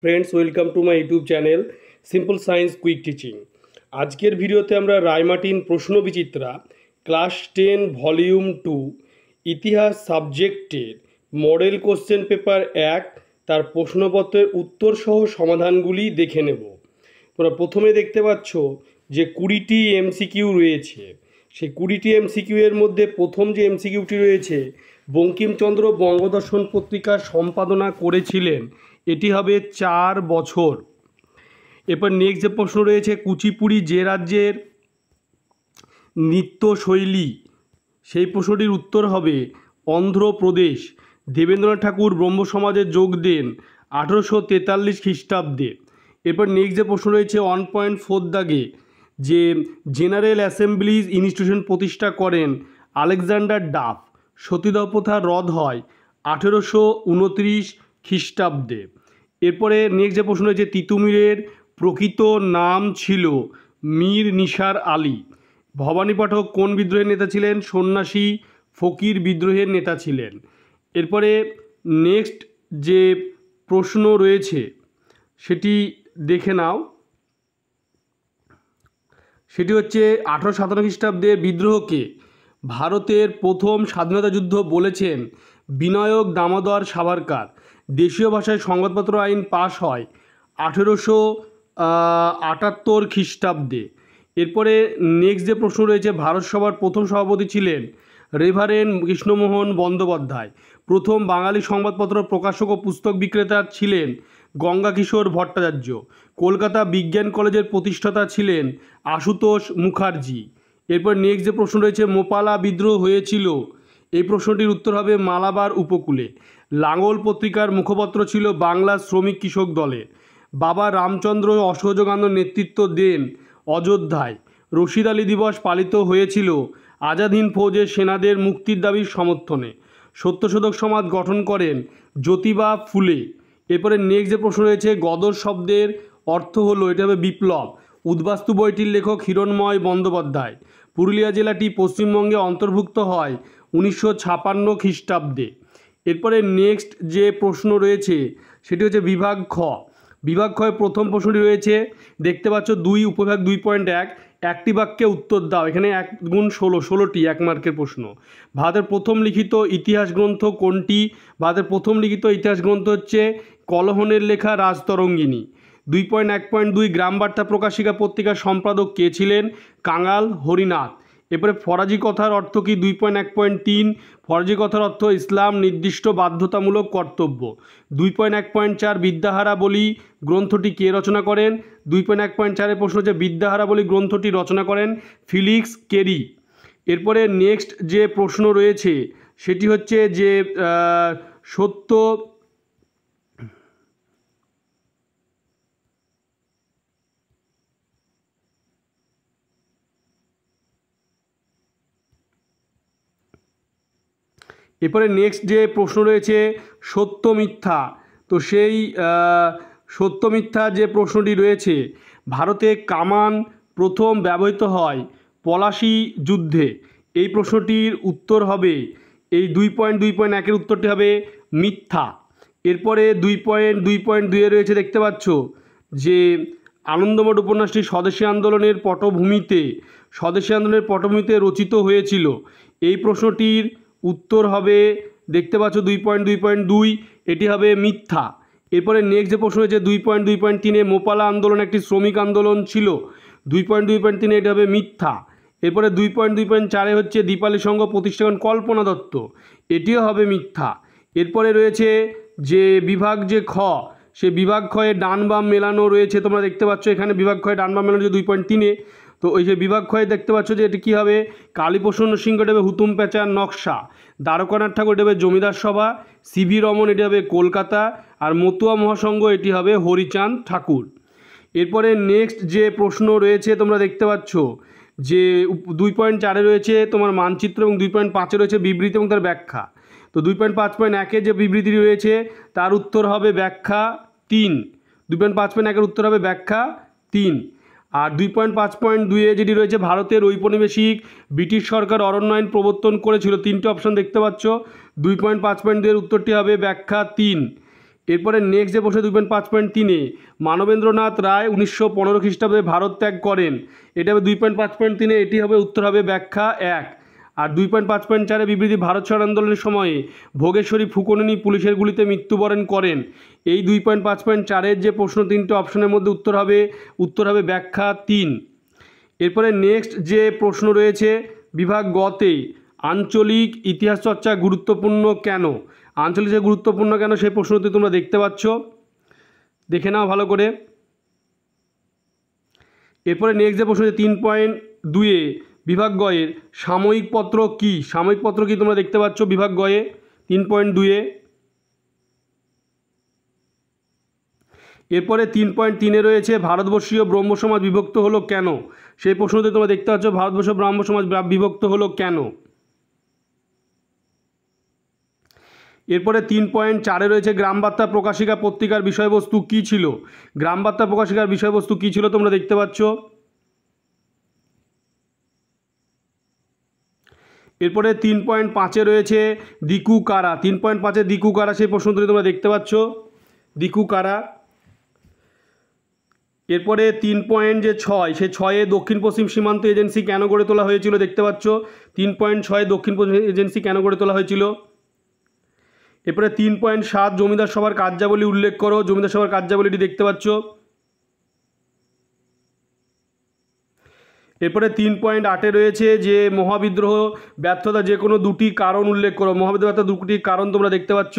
Friends, welcome to my YouTube channel simple science quick teaching. আজকের ভিডিওতে আমরা রায়মার্টিন প্রশ্ন বিচিত্রা ক্লাস 10 ভলিউম 2 ইতিহাস সাবজেক্টের মডেল কোশ্চেন পেপার 1 তার প্রশ্নপত্রের উত্তরসহ সমাধানগুলি দেখে নেব। তোমরা প্রথমে দেখতে পাচ্ছ যে 20টি এমসিকিউ রয়েছে। সেই 20টি এমসিকিউ এর মধ্যে প্রথম যে এমসিকিউটি রয়েছে, বঙ্কিমচন্দ্র বঙ্গদর্শন পত্রিকা সম্পাদনা করেছিলেন, এটি হবে 4 বছর। এরপর নেক্সট যে প্রশ্ন রয়েছে, কুচিপুড়ি যে রাজ্যের নৃত্যশৈলী, সেই প্রশ্নটির উত্তর হবে অন্ধ্রপ্রদেশ। দেবেন্দ্রনাথ ঠাকুর ব্রহ্ম সমাজে যোগ দেন 1843 খ্রিস্টাব্দে। এরপর নেক্সট যে প্রশ্ন রয়েছে 1.4 দাগে, যে জেনারেল অ্যাসেম্বলিজ ইনস্টিটিউশন প্রতিষ্ঠা করেন আলেকজান্ডার ডাফ। সতীদাহ প্রথা রদ হয় 1829 খ্রিস্টাব্দে। এরপরে নেক্সট যে প্রশ্ন রয়েছে, তিতুমিরের প্রকৃত নাম ছিল মীর নিসার আলী। ভবানী পাঠক কোন বিদ্রোহের নেতা ছিলেন? সন্ন্যাসী ফকির বিদ্রোহের নেতা ছিলেন। এরপরে নেক্সট যে প্রশ্ন রয়েছে সেটি দেখে নাও। সেটি হচ্ছে 1857 খ্রিস্টাব্দের বিদ্রোহকে ভারতের প্রথম স্বাধীনতা যুদ্ধ বলেছেন বিনায়ক দামোদর সাভারকার। দেশীয় ভাষায় সংবাদপত্র আইন পাশ হয় 1878 খ্রিস্টাব্দে। এরপরে নেক্সট যে প্রশ্ন রয়েছে, ভারত সভার প্রথম সভাপতি ছিলেন রেভারেন্ড কৃষ্ণমোহন বন্দ্যোপাধ্যায়। প্রথম বাঙালি সংবাদপত্র প্রকাশক ও পুস্তক বিক্রেতা ছিলেন গঙ্গাকিশোর ভট্টাচার্য। কলকাতা বিজ্ঞান কলেজের প্রতিষ্ঠাতা ছিলেন আশুতোষ মুখার্জি। এরপর নেক্সট যে প্রশ্ন রয়েছে, মোপালা বিদ্রোহ হয়েছিল, এই প্রশ্নটির উত্তর হবে মালাবার উপকূলে। লাঙ্গল পত্রিকার মুখপত্র ছিল বাংলা শ্রমিক কৃষক দলের। বাবা রামচন্দ্র অসহযোগ আন্দোলনের নেতৃত্ব দেন অযোধ্যায়। রশিদ আলী দিবস পালিত হয়েছিল আজাদ হিন্দ ফৌজের সেনাদের মুক্তির দাবির সমর্থনে। সত্যশোধক সমাজ গঠন করেন জ্যোতিবা ফুলে। এরপরে নেক্সট যে প্রশ্ন রয়েছে, গদর শব্দের অর্থ হলো, এটা হবে বিপ্লব। উদ্বাস্তু বইটির লেখক হিরণময় বন্দ্যোপাধ্যায়। পুরুলিয়া জেলাটি পশ্চিমবঙ্গে অন্তর্ভুক্ত হয় 1956 খ্রিস্টাব্দে। এরপরে নেক্সট যে প্রশ্ন রয়েছে সেটি হচ্ছে বিভাগ খ। বিভাগ খয়ের প্রথম প্রশ্নটি রয়েছে, দেখতে পাচ্ছ 2 উপবিভাগ 2.1 একটি বাক্যে উত্তর দাও। এখানে 1 গুণ 16, 16টি 1 মার্কের প্রশ্ন। ভারতের প্রথম লিখিত ইতিহাস গ্রন্থ কোনটি? ভারতের প্রথম লিখিত ইতিহাস গ্রন্থ হচ্ছে কলহনের লেখা রাজতরঙ্গিনী। 2.1.2 গ্রাম বার্তা প্রকাশিকা পত্রিকার সম্পাদক কে ছিলেন? কাঙাল হরিনাথ। এরপরে ফরাজি কথার অর্থ কি? 2.1.3 ফরাজি কথার অর্থ ইসলাম নির্দিষ্ট বাধ্যতামূলক কর্তব্য। 2.1.4 বিদ্যাহারা বলি গ্রন্থটি কে রচনা করেন? 2.1.4 প্রশ্ন হচ্ছে বিদ্যাহারা বলি গ্রন্থটি রচনা করেন ফিলিক্স কেরি। এরপরে নেক্সট যে প্রশ্ন রয়েছে সেটি হচ্ছে যে সত্য এরপরে নেক্সট যে প্রশ্ন রয়েছে সত্য মিথ্যা। তো সেই সত্য মিথ্যা যে প্রশ্নটি রয়েছে, ভারতে কামান প্রথম ব্যবহৃত হয় পলাশী যুদ্ধে, এই প্রশ্নটির উত্তর হবে এই 2.2.1 উত্তরটি হবে মিথ্যা। এরপরে 2.2.2 রয়েছে, দেখতে পাচ্ছ যে আনন্দমঠ উপন্যাসটি স্বদেশী আন্দোলনের পটভূমিতে রচিত হয়েছিল, এই প্রশ্নটির উত্তর হবে দেখতে পাচ্ছ 2.2.2, এটি হবে মিথ্যা। এরপরে নেক্সট যে প্রশ্ন হয়েছে 2.2.3 মোপালা আন্দোলন একটি শ্রমিক আন্দোলন ছিল, 2.2.3 এটি হবে মিথ্যা। এরপরে 2.2.4 হচ্ছে দীপালি সংঘ প্রতিষ্ঠা করেন কল্পনা দত্ত, এটিও হবে মিথ্যা। এরপরে রয়েছে যে বিভাগ যে খ, সে বিভাগ খয়ে ডান বাম মেলানো রয়েছে, তোমরা দেখতে পাচ্ছ এখানে বিভাগ খয়ে ডান বাম মেলানো 2.3। তো ওই যে বিভাগ খয়ে দেখতে পাচ্ছ যে এটি কী হবে? কালীপ্রসন্ন সিংহ এটা হবে হুতুম প্যাঁচার নকশা। দ্বারকানাথ ঠাকুর এটা হবে জমিদার সভা। সিভি রমন এটি হবে কলকাতা। আর মতুয়া মহাসংঘ এটি হবে হরিচাঁদ ঠাকুর। এরপরে নেক্সট যে প্রশ্ন রয়েছে তোমরা দেখতে পাচ্ছ যে 2.4 রয়েছে তোমার মানচিত্র এবং 2.5 রয়েছে বিবৃতি এবং তার ব্যাখ্যা। তো 2.5.1 যে বিবৃতি রয়েছে তার উত্তর হবে ব্যাখ্যা 3। 2.5.1 উত্তর হবে ব্যাখ্যা 3। আর 2.5.2 যেটি রয়েছে, ভারতের ঔপনিবেশিক ব্রিটিশ সরকার অরণ্য আইন প্রবর্তন করেছিল, 3টে অপশন দেখতে পাচ্ছ। 2.5.2 উত্তরটি হবে ব্যাখ্যা 3। এরপরে নেক্সট যে প্রশ্ন 2.5.3-এ মানবেন্দ্রনাথ রায় 1915 খ্রিস্টাব্দে ভারত ত্যাগ করেন, এটা হবে 2.5.3-এ, এটি হবে উত্তর হবে ব্যাখ্যা 1। আর 2.5.4-এ বিবৃতি ভারত ছাড় আন্দোলনের সময়ে ভোগেশ্বরী ফুকননী পুলিশের গুলিতে মৃত্যুবরণ করেন। এই 2.5.4-এর যে প্রশ্ন 3টে অপশনের মধ্যে উত্তর হবে ব্যাখ্যা 3। এরপরে নেক্সট যে প্রশ্ন রয়েছে বিভাগ গতে আঞ্চলিক ইতিহাস চর্চা গুরুত্বপূর্ণ কেন, আঞ্চলিক যে গুরুত্বপূর্ণ কেন সেই প্রশ্নটি তোমরা দেখতে পাচ্ছ, দেখে নাও ভালো করে। এরপরে নেক্সট যে প্রশ্ন 3.2-এ বিভাগ গয়ের সাময়িক পত্র কি, সাময়িক পত্র কি তোমরা দেখতে পাচ্ছ বিভাগ গয়ে 3.2-এ। এরপরে 3.3-এ রয়েছে ভারতবর্ষীয় ব্রহ্ম সমাজ বিভক্ত হলো কেন, সেই প্রশ্নটি তোমরা দেখতে পাচ্ছ ভারতবর্ষীয় ব্রাহ্ম সমাজ বিভক্ত হলো কেন। এরপরে 3.4-এ রয়েছে গ্রামবার্তা প্রকাশিকা পত্রিকার বিষয়বস্তু কী ছিল, গ্রামবার্তা প্রকাশিকার বিষয়বস্তু কী ছিল তোমরা দেখতে পাচ্ছ। এরপরে 3.5-এ রয়েছে দিকু কারা, 3.5-এ দিকু কারা সেই প্রশ্নটি তোমরা দেখতে পাচ্ছ, দিকু কারা। এরপরে 3.6 সেই 6-এ দক্ষিণ পশ্চিম সীমান্ত এজেন্সি কেন গড়ে তোলা হয়েছিল দেখতে পাচ্ছ, 3.6 দক্ষিণ পশ্চিম এজেন্সি কেন গড়ে তোলা হয়েছিল। এরপরে 3.7 জমিদার সভার কার্যাবলী উল্লেখ করো, জমিদার সভার কার্যাবলীটি দেখতে পাচ্ছ। এরপরে 3.8-এ রয়েছে যে মহাবিদ্রোহ ব্যর্থতা যে কোনো দুটি কারণ উল্লেখ করো, মহাবিদ্রোহ ব্যর্থতা দুটি কারণ তোমরা দেখতে পাচ্ছ।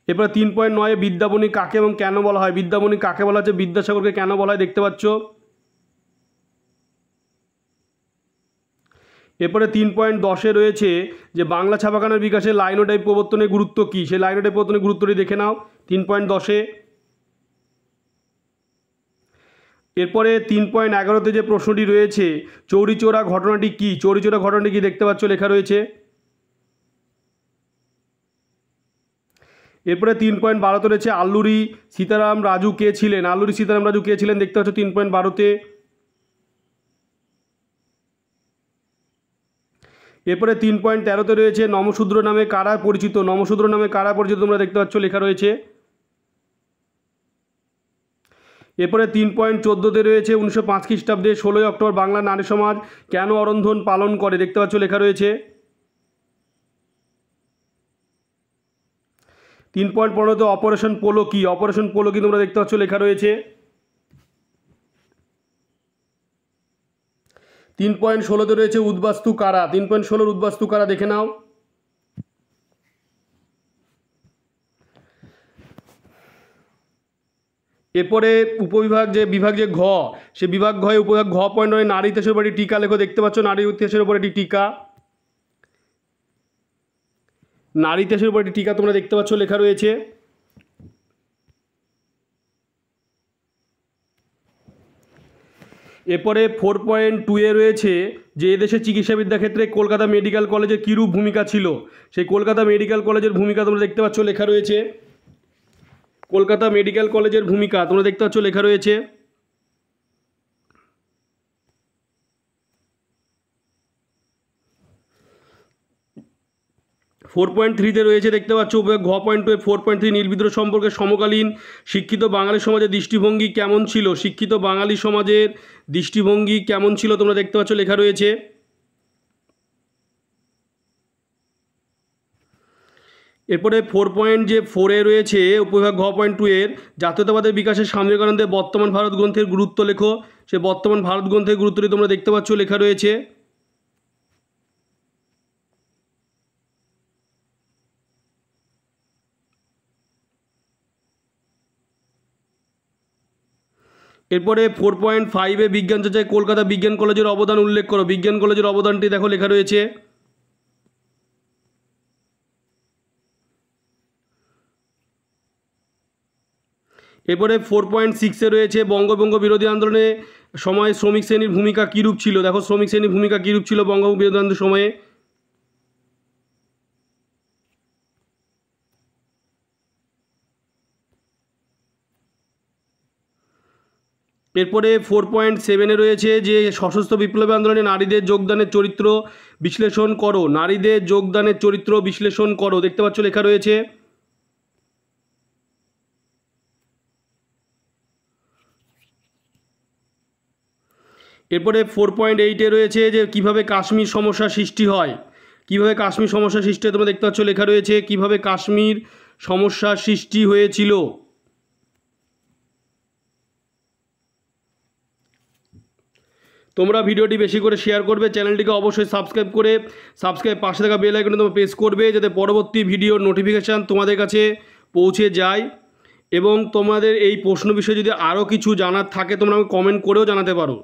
এরপরে 3.9-এ বিদ্যাবণী কাকে এবং কেন বলা হয়, বিদ্যাবণী কাকে বলা হচ্ছে, বিদ্যাসাগরকে কেন বলা হয় দেখতে পাচ্ছ। এরপরে 3.10-এ রয়েছে যে বাংলা ছাপাখানার বিকাশে লাইনোটাইপ প্রবর্তনের গুরুত্ব কী, সেই লাইনোটাইপ প্রবর্তনের গুরুত্বটি দেখে নাও 3.10-এ। এরপরে 3.11-তে যে প্রশ্নটি রয়েছে চৌরিচৌরা ঘটনাটি কী, চৌরিচৌরা ঘটনাটি কী দেখতে পাচ্ছ লেখা রয়েছে। এরপরে 3.12-তে রয়েছে আল্লুরি সীতারাম রাজু কে ছিলেন, আল্লুরি সীতারাম রাজু কে ছিলেন দেখতে পাচ্ছ 3.12-তে। এরপরে 3.13-তে রয়েছে নমশূদ্র নামে কারা পরিচিত, নমশূদ্র নামে কারা পরিচিত তোমরা দেখতে পাচ্ছ লেখা রয়েছে। এরপরে 3.14-তে রয়েছে 1905 খ্রিস্টাব্দে 16ই অক্টোবর বাংলা নারী সমাজ কেন অরন্ধন পালন করে দেখতে পাচ্ছ লেখা রয়েছে। 3.15-তে অপারেশন পোলো কি, অপারেশন পোলো কি তোমরা দেখতে পাচ্ছ লেখা রয়েছে। 3.16-তে রয়েছে উদ্বাস্তু কারা, 3.16-র উদ্বাস্তু কারা দেখে নাও। এরপরে উপবিভাগ যে বিভাগ যে ঘ, সে বিভাগ ঘয়ে উপবিভাগ ঘ পয়েন্ট নারী ইতিহাসের উপর একটি টিকা লেখো দেখতে পাচ্ছ, নারী ইতিহাসের উপর একটি টিকা, নারী ইতিহাসের উপর একটি টিকা তোমরা দেখতে পাচ্ছ লেখা রয়েছে। এরপরে 4.2-এ রয়েছে যে এদেশের চিকিৎসাবিদ্যা ক্ষেত্রে কলকাতা মেডিকেল কলেজের কীরূপ ভূমিকা ছিল, সেই কলকাতা মেডিকেল কলেজের ভূমিকা তোমরা দেখতে পাচ্ছ লেখা রয়েছে, কলকাতা মেডিকেল কলেজের ভূমিকা তোমরা দেখতে পাচ্ছ লেখা রয়েছে। ফোর পয়েন্ট থ্রিতে রয়েছে দেখতে পাচ্ছ ঘ পয়েন্ট 4.3 নীলবিদ্রোহ সম্পর্কে সমকালীন শিক্ষিত বাঙালি সমাজের দৃষ্টিভঙ্গি কেমন ছিল, শিক্ষিত বাঙালি সমাজের দৃষ্টিভঙ্গি কেমন ছিল তোমরা দেখতে পাচ্ছ লেখা রয়েছে। এরপরে 4.4-এ রয়েছে উপবিভাগ ঘ পয়েন্ট 2-এর জাতীয়তাবাদের বিকাশে স্বামী বিবেকানন্দের বর্তমান ভারত গ্রন্থের গুরুত্ব লেখো, সে বর্তমান ভারত গ্রন্থের গুরুত্বটি তোমরা দেখতে পাচ্ছ লেখা রয়েছে। এরপরে 4.5-এ বিজ্ঞান চর্চায় কলকাতা বিজ্ঞান কলেজের অবদান উল্লেখ করো, বিজ্ঞান কলেজের অবদানটি দেখো লেখা রয়েছে। এরপরে 4.6-এ রয়েছে বঙ্গভঙ্গ বিরোধী আন্দোলনে সময় শ্রমিক শ্রেণীর ভূমিকা কীরূপ ছিল, দেখো শ্রমিক শ্রেণীর ভূমিকা কীরূপ ছিল বঙ্গভঙ্গ বিরোধী আন্দোলনের সময়ে। এরপরে 4.7 রয়েছে যে সশস্ত্র বিপ্লবী আন্দোলনে নারীদের যোগদানের চরিত্র বিশ্লেষণ করো। নারীদের যোগদানের চরিত্র বিশ্লেষণ করো, দেখতে পাচ্ছ লেখা রয়েছে। এরপরে 4.8 রয়েছে যে কিভাবে কাশ্মীর সমস্যা সৃষ্টি হয়। কিভাবে কাশ্মীর সমস্যা সৃষ্টি হয় তোমরা দেখতে পাচ্ছ লেখা রয়েছে কিভাবে কাশ্মীর সমস্যা সৃষ্টি হয়েছিল। তোমরা ভিডিওটি বেশি করে শেয়ার করবে, চ্যানেলটিকে অবশ্যই সাবস্ক্রাইব পাশে থাকা বেল আইকনে তোমরা প্রেস করবে যাতে পরবর্তী ভিডিওর নোটিফিকেশান তোমাদের কাছে পৌঁছে যায়। এবং তোমাদের এই প্রশ্ন বিষয়ে যদি আরও কিছু জানার থাকে তোমরা আমাকে কমেন্ট করেও জানাতে পারো।